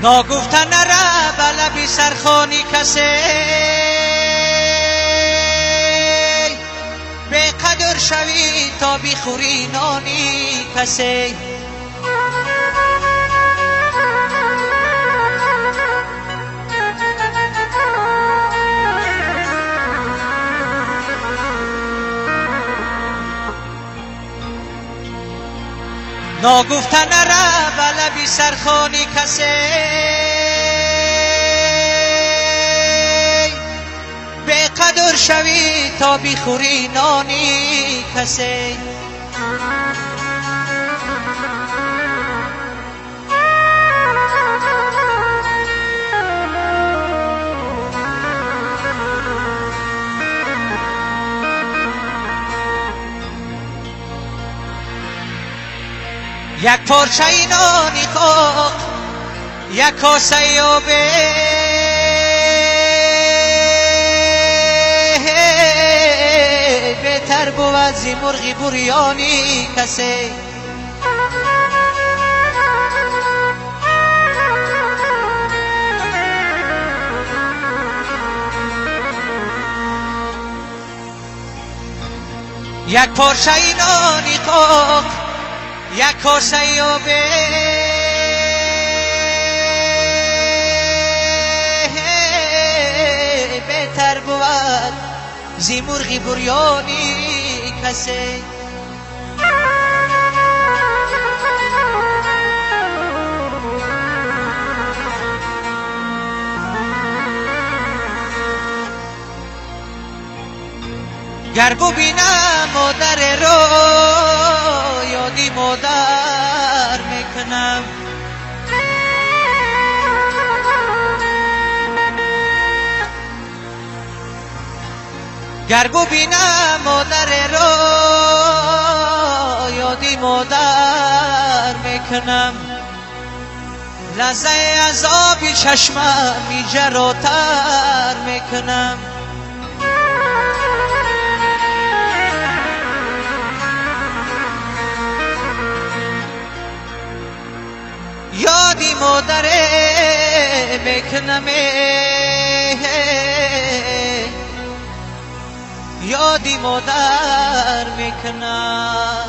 ناگفتن نره به لبی سرخانی کسی، به قدر شوی تا بخوری نانی کسی. ناگفتن نره به لبی سرخانی کسی، به قدر شوی تا بخوری نانی کسی. یک پارچه نانی خواه، یک کاسه آبه، بهتر بود زی مرغی بریانی کسی. یک پارچه نانی خواه، یک کاسه آبه، بهتر بود زی مرغی بریانی کسی. گر ببینم مادر رو یادی مادر میکنم، گر ببینم مادر رو یادی مادر میکنم. لحظه از آبی چشمم می جراتر میکنم. یادی مادر میکنم، یادی مادر میکنم.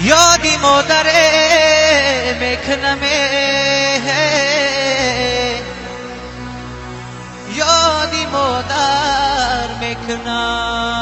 یادی مادر میکنم، یادی مادر میکنم.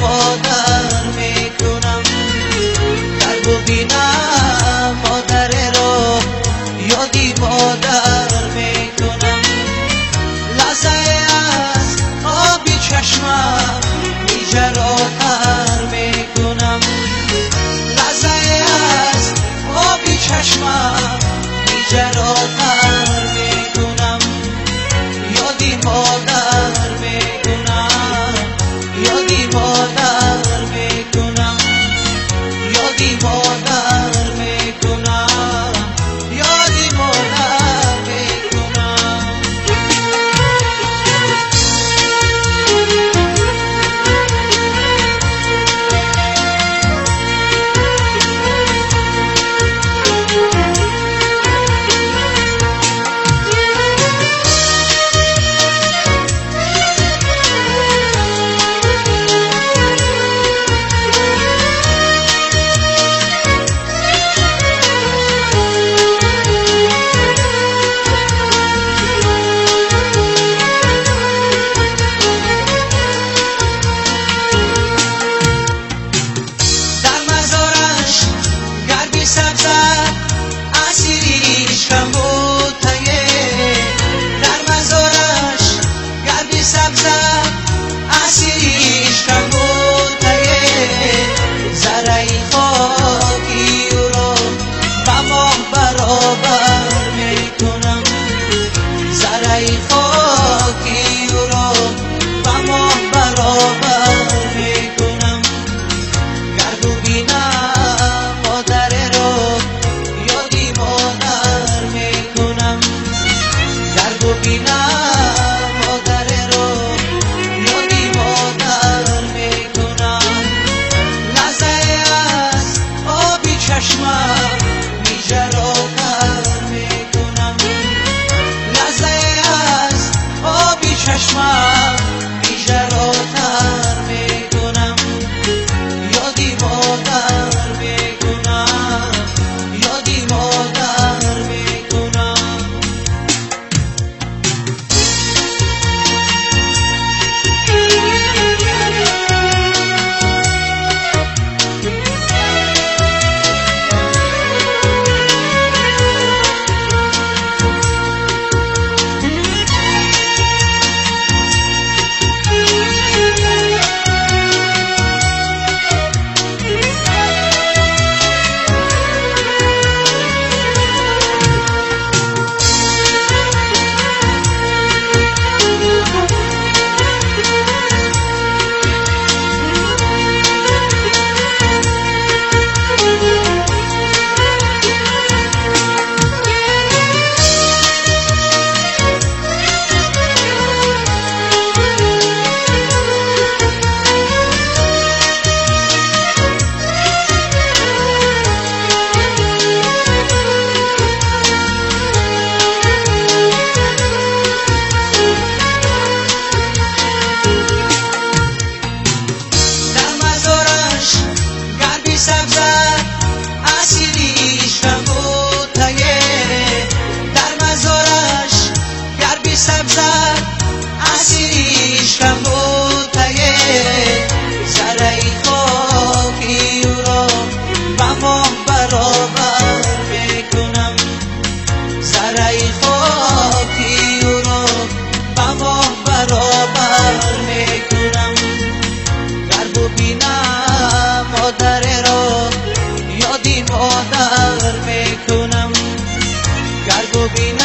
مادر میکنم، در ببینم مادر رو یادی مادر میکنم. لحظه از آبی چشمم می جراتر میکنم. لحظه از آبی چشمم می جراتر میکنم. یادی مادر میکنم، یادی مادر میکنم، یادی مادر مادر میکنم گر ببینم